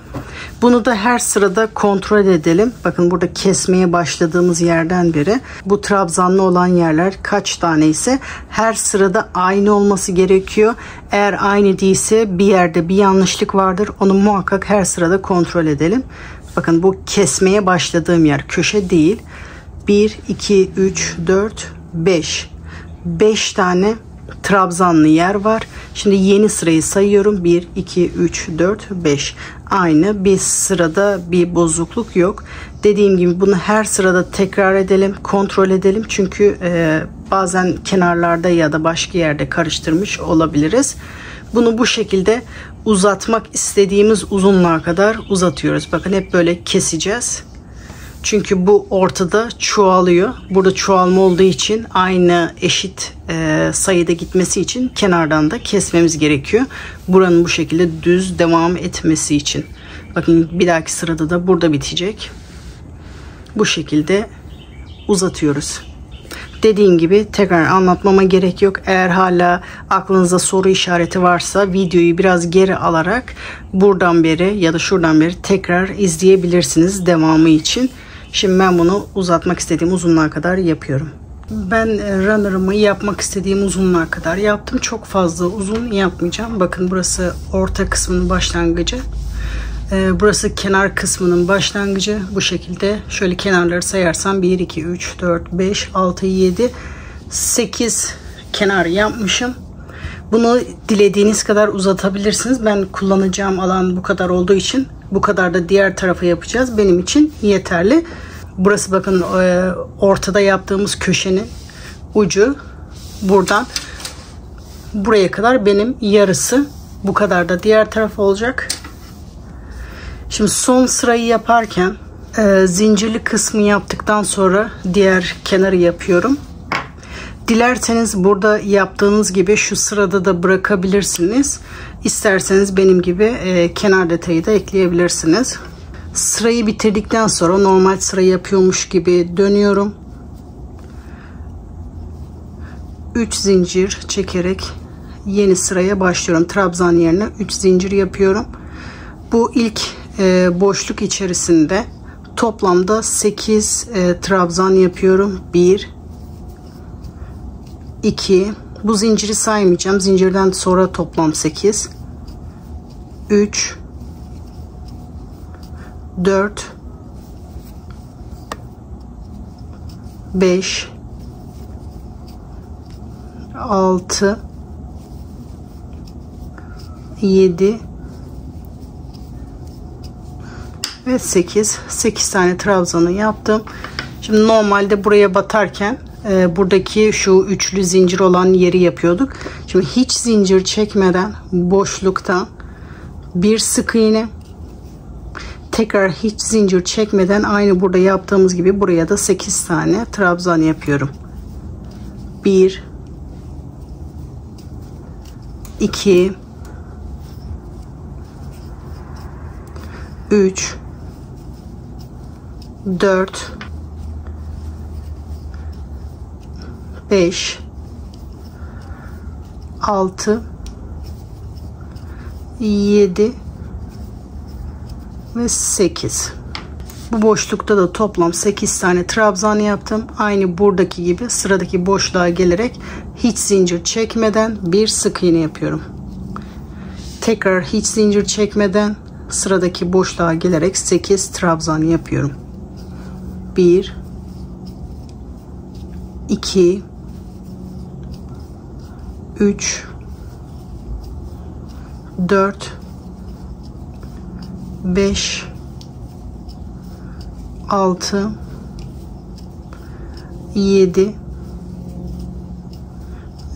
Bunu da her sırada kontrol edelim. Bakın burada kesmeye başladığımız yerden beri bu trabzanlı olan yerler kaç tane ise her sırada aynı olması gerekiyor. Eğer aynı değilse bir yerde bir yanlışlık vardır. Onu muhakkak her sırada kontrol edelim. Bakın bu kesmeye başladığım yer köşe değil. 1, 2, 3, 4, 5. 5 tane trabzanlı yer var. Şimdi yeni sırayı sayıyorum. 1, 2, 3, 4, 5. Aynı bir sırada bir bozukluk yok. Dediğim gibi bunu her sırada tekrar edelim. Kontrol edelim. Çünkü bazen kenarlarda ya da başka yerde karıştırmış olabiliriz. Bunu bu şekilde uzatmak istediğimiz uzunluğa kadar uzatıyoruz. Bakın hep böyle keseceğiz. Çünkü bu ortada çoğalıyor. Burada çoğalma olduğu için aynı eşit sayıda gitmesi için kenardan da kesmemiz gerekiyor. Buranın bu şekilde düz devam etmesi için. Bakın bir dahaki sırada da burada bitecek. Bu şekilde uzatıyoruz. Dediğim gibi tekrar anlatmama gerek yok. Eğer hala aklınızda soru işareti varsa videoyu biraz geri alarak buradan beri ya da şuradan beri tekrar izleyebilirsiniz devamı için. Şimdi ben bunu uzatmak istediğim uzunluğa kadar yapıyorum. Ben runner'ımı yapmak istediğim uzunluğa kadar yaptım. Çok fazla uzun yapmayacağım. Bakın burası orta kısmının başlangıcı. Burası kenar kısmının başlangıcı. Bu şekilde şöyle kenarları sayarsam 1, 2, 3, 4, 5, 6, 7, 8 kenar yapmışım. Bunu dilediğiniz kadar uzatabilirsiniz. Ben kullanacağım alan bu kadar olduğu için bu kadar da diğer tarafa yapacağız. Benim için yeterli. Burası bakın ortada yaptığımız köşenin ucu. Buradan buraya kadar benim yarısı. Bu kadar da diğer taraf olacak. Şimdi son sırayı yaparken zincirli kısmı yaptıktan sonra diğer kenarı yapıyorum. Dilerseniz burada yaptığınız gibi şu sırada da bırakabilirsiniz. İsterseniz benim gibi kenar detayı da ekleyebilirsiniz. Sırayı bitirdikten sonra normal sıra yapıyormuş gibi dönüyorum. 3 zincir çekerek yeni sıraya başlıyorum. Trabzan yerine 3 zincir yapıyorum. Bu ilk boşluk içerisinde toplamda 8 trabzan yapıyorum. 1, 2, bu zinciri saymayacağım. Zincirden sonra toplam 8, 3, 4, 5, 6, 7 ve 8 tane trabzanı yaptım. Şimdi normalde buraya batarken buradaki şu üçlü zincir olan yeri yapıyorduk. Şimdi hiç zincir çekmeden boşluktan bir sık iğne, tekrar hiç zincir çekmeden aynı burada yaptığımız gibi buraya da 8 tane trabzan yapıyorum. 1, 2, 3, 4, 5, 6, 7 ve 8. Bu boşlukta da toplam 8 tane trabzan yaptım. Aynı buradaki gibi sıradaki boşluğa gelerek hiç zincir çekmeden bir sık iğne yapıyorum. Tekrar hiç zincir çekmeden sıradaki boşluğa gelerek 8 trabzan yapıyorum. 1, 2, 3, 4, 5, 6, 7,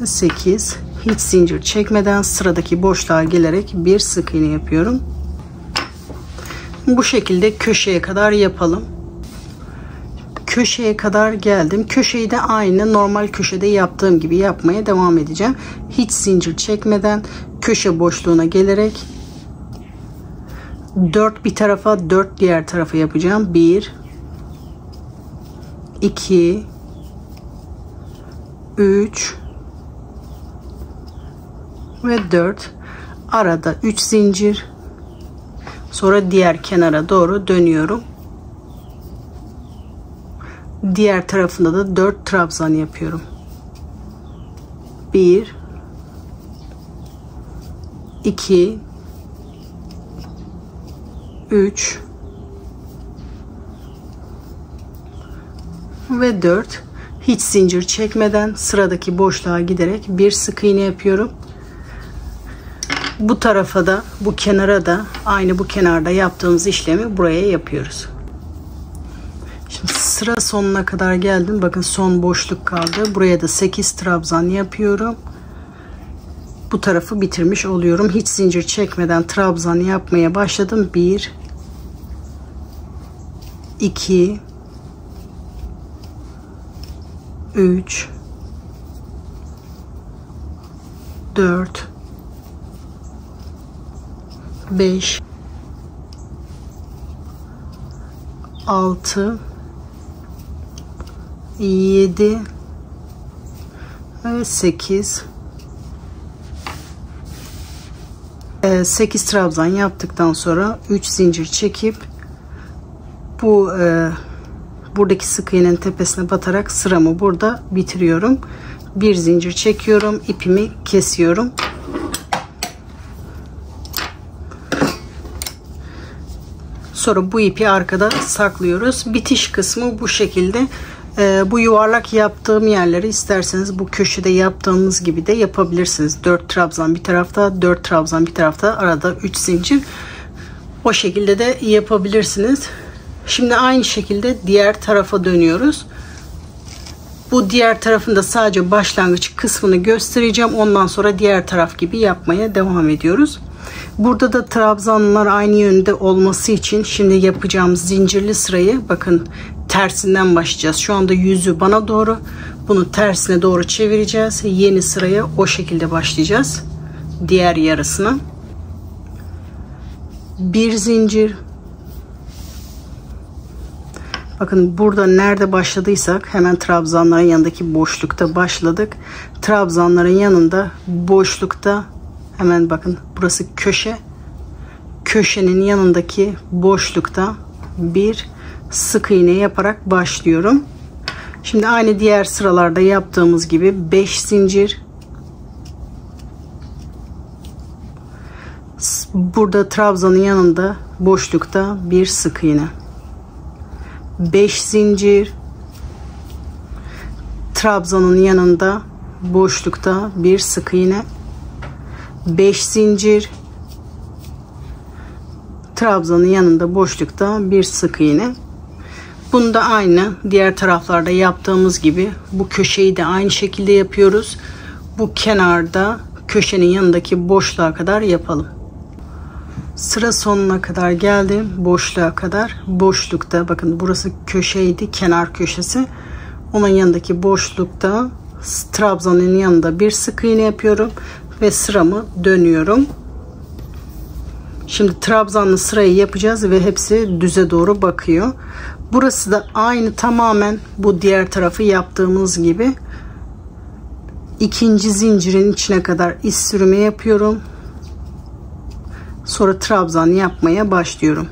8. Hiç zincir çekmeden sıradaki boşluğa gelerek bir sık iğne yapıyorum. Bu şekilde köşeye kadar yapalım. Köşeye kadar geldim. Köşeyi de aynı normal köşede yaptığım gibi yapmaya devam edeceğim. Hiç zincir çekmeden köşe boşluğuna gelerek 4 bir tarafa, 4 diğer tarafa yapacağım. 1, 2, 3 ve 4. Arada 3 zincir. Sonra diğer kenara doğru dönüyorum. Diğer tarafında da 4 trabzan yapıyorum. 1, 2, 3 ve 4. Hiç zincir çekmeden sıradaki boşluğa giderek bir sık iğne yapıyorum. Bu tarafa da, bu kenara da aynı bu kenarda yaptığımız işlemi buraya yapıyoruz. Şimdi sıra sonuna kadar geldim. Bakın son boşluk kaldı. Buraya da 8 trabzan yapıyorum. Bu tarafı bitirmiş oluyorum. Hiç zincir çekmeden trabzan yapmaya başladım. 1, 2, 3, 4, 5, 6, 7 ve 8. 8 trabzan yaptıktan sonra 3 zincir çekip buradaki sık iğnenin tepesine batarak sıramı burada bitiriyorum. Bir zincir çekiyorum, ipimi kesiyorum. Sonra bu ipi arkada saklıyoruz. Bitiş kısmı bu şekilde. Bu yuvarlak yaptığım yerleri isterseniz bu köşede yaptığımız gibi de yapabilirsiniz. 4 trabzan bir tarafta, 4 trabzan bir tarafta, arada 3 zincir. O şekilde de yapabilirsiniz. Şimdi aynı şekilde diğer tarafa dönüyoruz. Bu diğer tarafında sadece başlangıç kısmını göstereceğim. Ondan sonra diğer taraf gibi yapmaya devam ediyoruz. Burada da trabzanlar aynı yönde olması için şimdi yapacağımız zincirli sırayı bakın tersinden başlayacağız. Şu anda yüzü bana doğru. Bunu tersine doğru çevireceğiz. Yeni sıraya o şekilde başlayacağız. Diğer yarısına. Bir zincir. Bakın burada nerede başladıysak hemen trabzanların yanındaki boşlukta başladık. Trabzanların yanında boşlukta hemen bakın burası köşe. Köşenin yanındaki boşlukta bir sık iğne yaparak başlıyorum. Şimdi aynı diğer sıralarda yaptığımız gibi 5 zincir. Burada trabzanın yanında boşlukta bir sık iğne. 5 zincir. Trabzanın yanında boşlukta bir sık iğne. 5 zincir. Trabzanın yanında boşlukta bir sık iğne. Bunu da aynı diğer taraflarda yaptığımız gibi bu köşeyi de aynı şekilde yapıyoruz. Bu kenarda köşenin yanındaki boşluğa kadar yapalım. Sıra sonuna kadar geldim. Boşluğa kadar. Boşlukta bakın burası köşeydi. Kenar köşesi. Onun yanındaki boşlukta trabzanın yanında bir sık iğne yapıyorum. Ve sıramı dönüyorum. Şimdi trabzanlı sırayı yapacağız ve hepsi düze doğru bakıyor. Burası da aynı tamamen bu diğer tarafı yaptığımız gibi. İkinci zincirin içine kadar iz sürümü yapıyorum. Sonra trabzan yapmaya başlıyorum.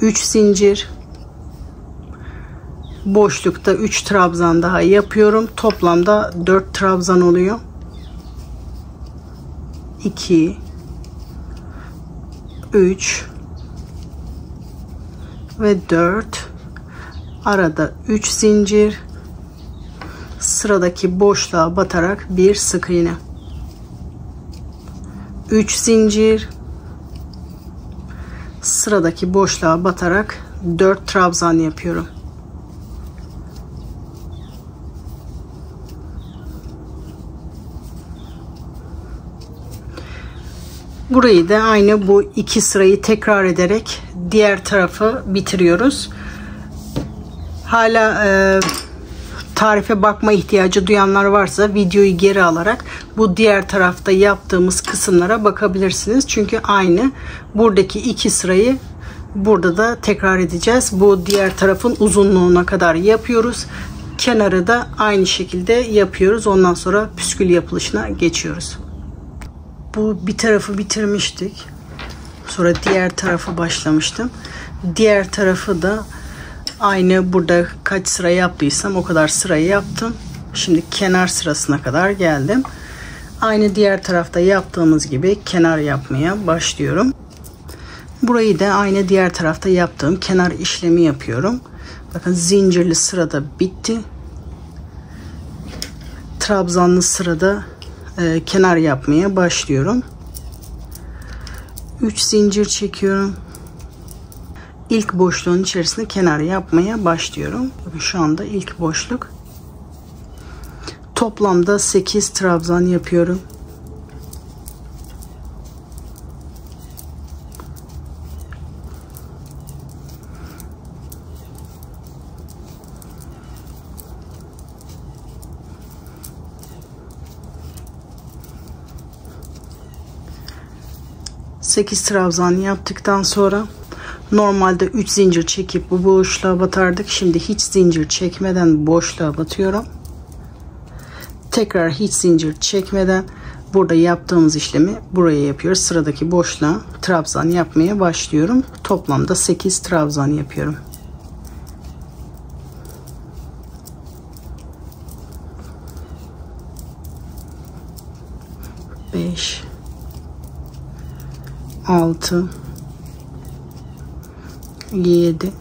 3 zincir. Boşlukta 3 trabzan daha yapıyorum. Toplamda 4 trabzan oluyor. 2 3 ve 4. Arada 3 zincir. Sıradaki boşluğa batarak bir sık iğne. 3 zincir. Sıradaki boşluğa batarak 4 trabzan yapıyorum. Burayı da aynı bu 2 sırayı tekrar ederek diğer tarafı bitiriyoruz. Hala tarife bakma ihtiyacı duyanlar varsa videoyu geri alarak bu diğer tarafta yaptığımız kısımlara bakabilirsiniz. Çünkü aynı buradaki 2 sırayı burada da tekrar edeceğiz. Bu diğer tarafın uzunluğuna kadar yapıyoruz. Kenarı da aynı şekilde yapıyoruz. Ondan sonra püskül yapılışına geçiyoruz. Bu bir tarafı bitirmiştik. Sonra diğer tarafı başlamıştım. Diğer tarafı da aynı burada kaç sıra yaptıysam o kadar sırayı yaptım. Şimdi kenar sırasına kadar geldim. Aynı diğer tarafta yaptığımız gibi kenar yapmaya başlıyorum. Burayı da aynı diğer tarafta yaptığım kenar işlemi yapıyorum. Bakın zincirli sırada bitti. Trabzanlı sırada kenar yapmaya başlıyorum. 3 zincir çekiyorum. İlk boşluğun içerisinde kenar yapmaya başlıyorum. Şu anda ilk boşluk. Toplamda 8 trabzan yapıyorum. Sekiz trabzan yaptıktan sonra normalde 3 zincir çekip bu boşluğa batardık. Şimdi hiç zincir çekmeden boşluğa batıyorum. Tekrar hiç zincir çekmeden burada yaptığımız işlemi buraya yapıyoruz. Sıradaki boşluğa trabzan yapmaya başlıyorum. Toplamda 8 trabzan yapıyorum. Beş, 6, 7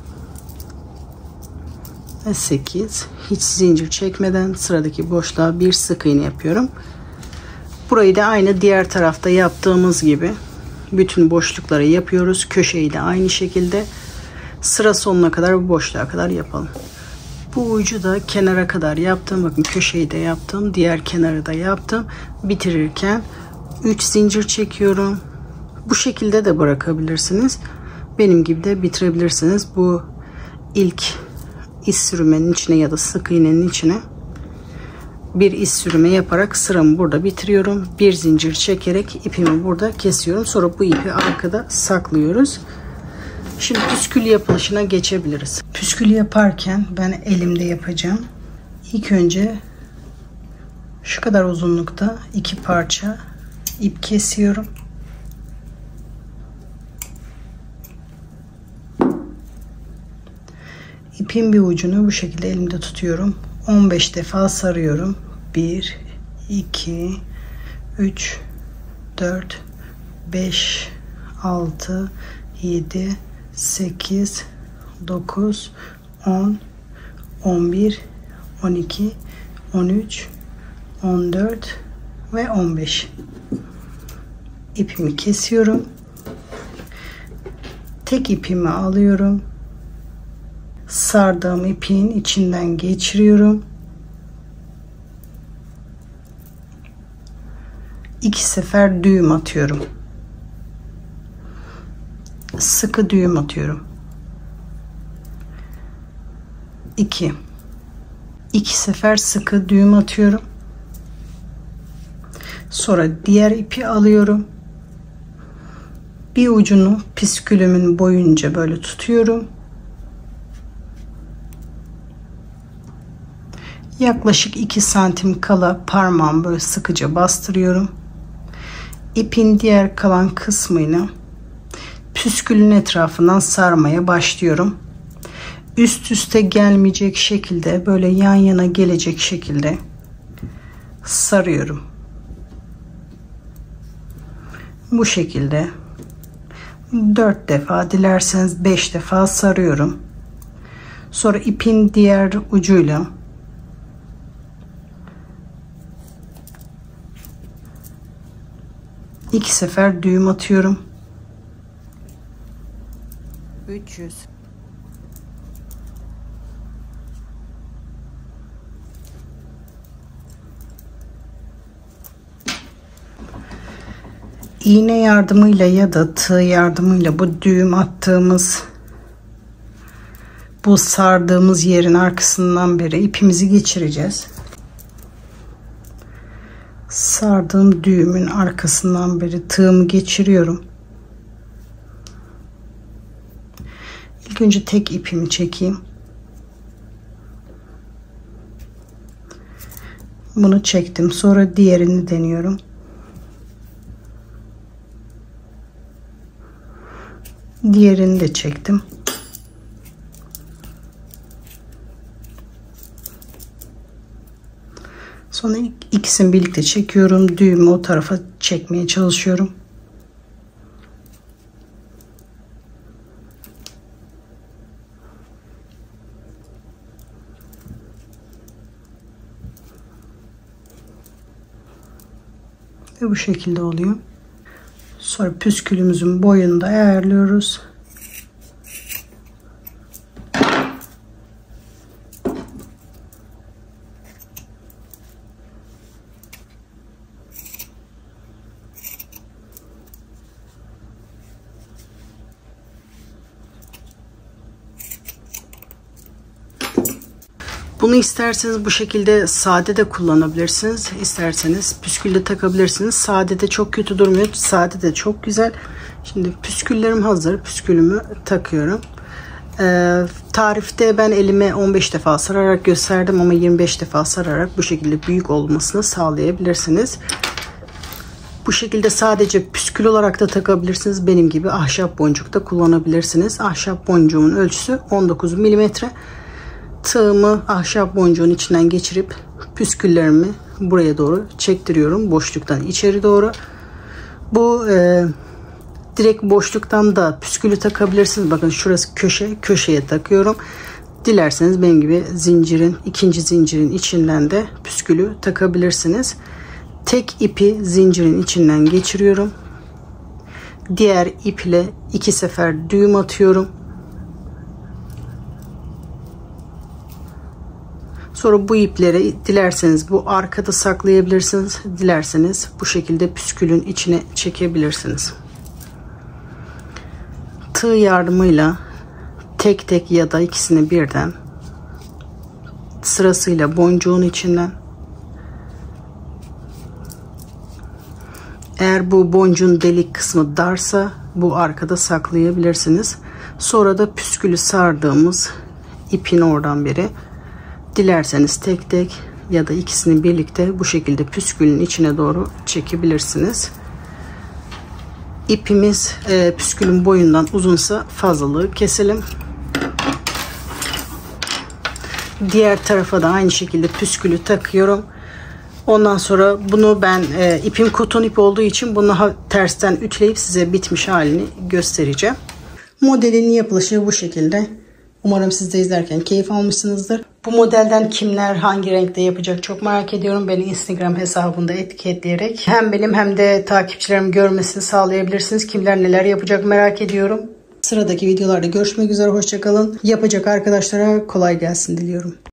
ve 8. Hiç zincir çekmeden sıradaki boşluğa bir sık iğne yapıyorum. Burayı da aynı diğer tarafta yaptığımız gibi bütün boşlukları yapıyoruz. Köşeyi de aynı şekilde sıra sonuna kadar, bu boşluğa kadar yapalım. Bu ucu da kenara kadar yaptım. Bakın köşeyi de yaptım. Diğer kenarı da yaptım. Bitirirken 3 zincir çekiyorum. Bu şekilde de bırakabilirsiniz. Benim gibi de bitirebilirsiniz. Bu ilk iz sürmenin içine ya da sık iğnenin içine bir iz sürme yaparak sıramı burada bitiriyorum. Bir zincir çekerek ipimi burada kesiyorum. Sonra bu ipi arkada saklıyoruz. Şimdi püskül yapılışına geçebiliriz. Püskül yaparken ben elimde yapacağım. İlk önce şu kadar uzunlukta 2 parça ip kesiyorum. İpin bir ucunu bu şekilde elimde tutuyorum. 15 defa sarıyorum. 1, 2, 3, 4, 5, 6, 7, 8, 9, 10, 11, 12, 13, 14 ve 15. İpimi kesiyorum. Tek ipimi alıyorum. Sardığım ipin içinden geçiriyorum. 2 sefer düğüm atıyorum. Sıkı düğüm atıyorum. 2 sefer sıkı düğüm atıyorum. Sonra diğer ipi alıyorum. Bir ucunu püskülümün boyunca böyle tutuyorum. Yaklaşık 2 santim kala parmağımı böyle sıkıca bastırıyorum. İpin diğer kalan kısmını püskülün etrafından sarmaya başlıyorum. Üst üste gelmeyecek şekilde, böyle yan yana gelecek şekilde sarıyorum. Bu şekilde 4 defa, dilerseniz 5 defa sarıyorum. Sonra ipin diğer ucuyla İki sefer düğüm atıyorum. 300 İğne yardımıyla ya da tığ yardımıyla bu düğüm attığımız, bu sardığımız yerin arkasından beri ipimizi geçireceğiz. Sardığım düğümün arkasından beri tığımı geçiriyorum. İlk önce tek ipimi çekeyim. Bunu çektim. Sonra diğerini deniyorum. Diğerini de çektim. Sonra ikisini birlikte çekiyorum. Düğümü o tarafa çekmeye çalışıyorum. Ve bu şekilde oluyor. Sonra püskülümüzün boyunu da ayarlıyoruz. Bunu isterseniz bu şekilde sade de kullanabilirsiniz. İsterseniz püskülle takabilirsiniz. Sade de çok kötü durmuyor. Sade de çok güzel. Şimdi püsküllerim hazır. Püskülümü takıyorum. Tarifte ben elime 15 defa sararak gösterdim ama 25 defa sararak bu şekilde büyük olmasını sağlayabilirsiniz. Bu şekilde sadece püskül olarak da takabilirsiniz. Benim gibi ahşap boncuk da kullanabilirsiniz. Ahşap boncuğumun ölçüsü 19 mm. Tığımı ahşap boncuğun içinden geçirip püsküllerimi buraya doğru çektiriyorum. Boşluktan içeri doğru. Bu direkt boşluktan da püskülü takabilirsiniz. Bakın şurası köşe. Köşeye takıyorum. Dilerseniz benim gibi zincirin, ikinci zincirin içinden de püskülü takabilirsiniz. Tek ipi zincirin içinden geçiriyorum. Diğer iple 2 sefer düğüm atıyorum. Sonra bu ipleri dilerseniz bu arkada saklayabilirsiniz. Dilerseniz bu şekilde püskülün içine çekebilirsiniz. Tığ yardımıyla tek tek ya da ikisini birden sırasıyla boncuğun içinden, eğer bu boncuğun delik kısmı darsa bu arkada saklayabilirsiniz. Sonra da püskülü sardığımız ipin oradan biri, dilerseniz tek tek ya da ikisini birlikte bu şekilde püskülün içine doğru çekebilirsiniz. İpimiz püskülün boyundan uzunsa fazlalığı keselim. Diğer tarafa da aynı şekilde püskülü takıyorum. Ondan sonra bunu ben ipim koton ip olduğu için bunu tersten ütüleyip size bitmiş halini göstereceğim. Modelin yapılışı bu şekilde. Umarım siz de izlerken keyif almışsınızdır. Bu modelden kimler hangi renkte yapacak çok merak ediyorum. Beni Instagram hesabında etiketleyerek hem benim hem de takipçilerim görmesini sağlayabilirsiniz. Kimler neler yapacak merak ediyorum. Sıradaki videolarda görüşmek üzere. Hoşça kalın. Yapacak arkadaşlara kolay gelsin diliyorum.